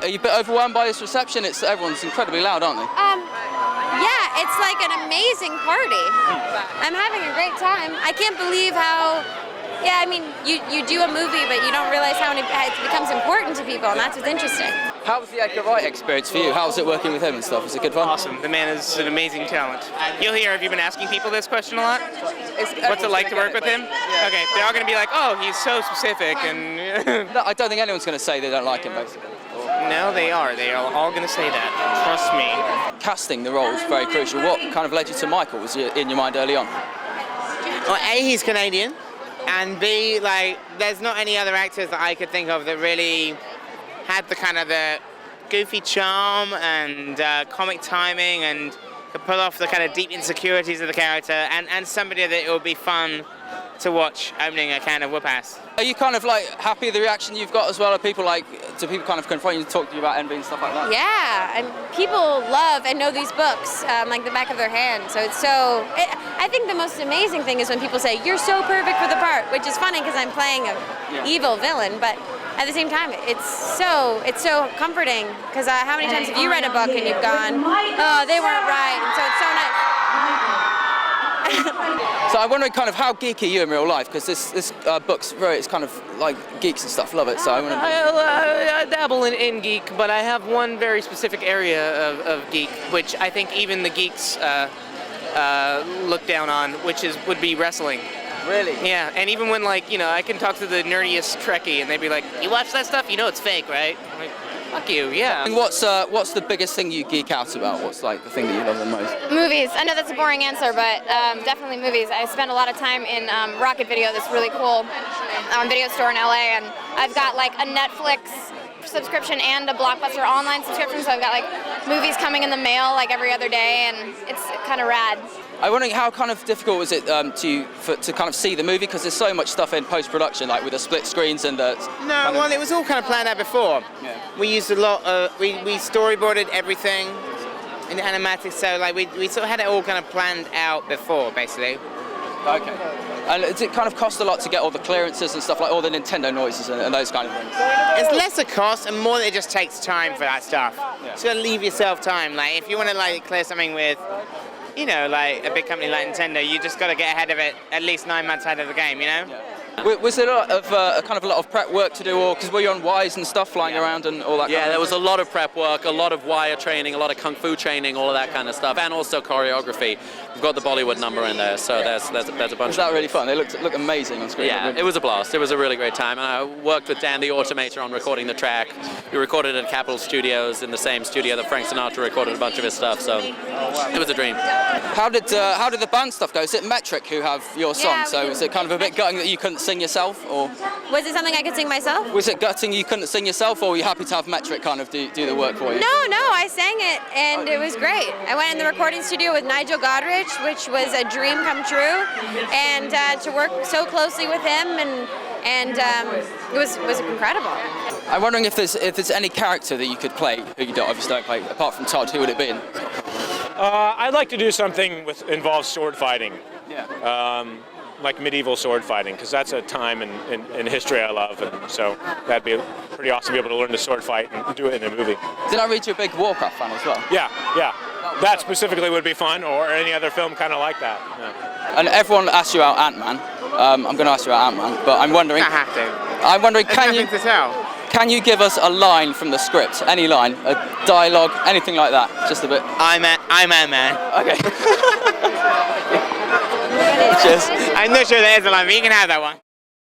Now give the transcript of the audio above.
Are you a bit overwhelmed by this reception? Everyone's incredibly loud, aren't they? Yeah, it's like an amazing party. I'm having a great time. I can't believe how, yeah, I mean, you do a movie, but you don't realize how it becomes important to people, and that's what's interesting. How was the Edgar Wright experience for you? How was it working with him and stuff? Was it good fun? Awesome. The man is an amazing talent. You'll hear, have you been asking people this question a lot? What's it like to work with him? Yeah. Okay, they're all going to be like, oh, he's so specific, and... No, I don't think anyone's going to say they don't like him, basically. No, they are. They are all going to say that. Trust me. Casting the role is very crucial. What kind of led you to Michael? Was it in your mind early on? Well, A, he's Canadian, and B, like, there's not any other actors that I could think of that really had the kind of the goofy charm and comic timing and could pull off the kind of deep insecurities of the character, and somebody that it would be fun to watch opening a can of whoop-ass. Are you kind of like happy with the reaction you've got as well? Do people kind of confront you to talk to you about envy and stuff like that? Yeah, and people love and know these books like the back of their hand. So I think the most amazing thing is when people say, you're so perfect for the part, which is funny because I'm playing an evil villain, but at the same time, it's so comforting because how many times have you read a book and you've gone, oh, they weren't right, and so it's so nice. So I'm wondering kind of how geeky are you in real life, because this book's it's kind of like geeks and stuff love it, so I dabble in geek, but I have one very specific area of geek, which I think even the geeks look down on, which would be wrestling. Really? Yeah, and even when I can talk to the nerdiest Trekkie and they'd be like, you watch that stuff? You know it's fake, right? I'm like, fuck you, yeah. And what's the biggest thing you geek out about? What's like the thing that you love the most? Movies. I know that's a boring answer, but definitely movies. I spend a lot of time in Rocket Video, this really cool video store in LA, and I've got like a Netflix subscription and a Blockbuster online subscription, so I've got like movies coming in the mail like every other day, and it's kind of rad. I'm wondering how kind of difficult was it to kind of see the movie, because there's so much stuff in post-production, like with the split screens and the... No, well, it was all kind of planned out before. Yeah. We used a lot of... We storyboarded everything in animatics, so like we sort of had it all kind of planned out before, basically. Okay. And does it kind of cost a lot to get all the clearances and stuff, like all the Nintendo noises and those kind of things? It's less a cost and more that it just takes time for that stuff. Yeah. Just gotta leave yourself time. Like if you want to like clear something with, like a big company like Nintendo, you just got to get ahead of it at least 9 months ahead of the game, Yeah. Was there a lot of prep work to do, or because were you on wires and stuff flying around and all that? Yeah, there was a lot of prep work, a lot of wire training, a lot of kung fu training, all of that kind of stuff, and also choreography. We've got the Bollywood number in there, so there's a bunch. Was that really fun? They look amazing on screen. Yeah, it was a blast. It was a really great time, and I worked with Dan the Automator on recording the track. We recorded at Capitol Studios in the same studio that Frank Sinatra recorded a bunch of his stuff, so it was a dream. How did the band stuff go? Is it Metric who have your song? Yeah, so is it kind of a bit gutting that you couldn't sing yourself, or was it something I could sing myself? was it gutting you couldn't sing yourself, or were you happy to have Metric kind of do the work for you? No, I sang it and it was great. I went in the recording studio with Nigel Godrich, which was a dream come true, and to work so closely with him and it was incredible. I'm wondering if there's any character that you could play who you obviously don't play apart from Todd. Who would it be? I'd like to do something involves sword fighting. Yeah. Like medieval sword fighting, because that's a time in history I love, and so that'd be pretty awesome to be able to learn to sword fight and do it in a movie. Did I read you're a big Warcraft fan as well? Yeah. That specifically would be fun, or any other film kind of like that. Yeah. And everyone asks you about Ant-Man. I'm going to ask you about Ant-Man, but I'm wondering. I have to. I'm wondering, There's nothing to tell. Can you give us a line from the script? Any line, a dialogue, anything like that? Just a bit. I'm Ant-Man. Okay. Cheers. I'm not sure there is a line, but you can have that one.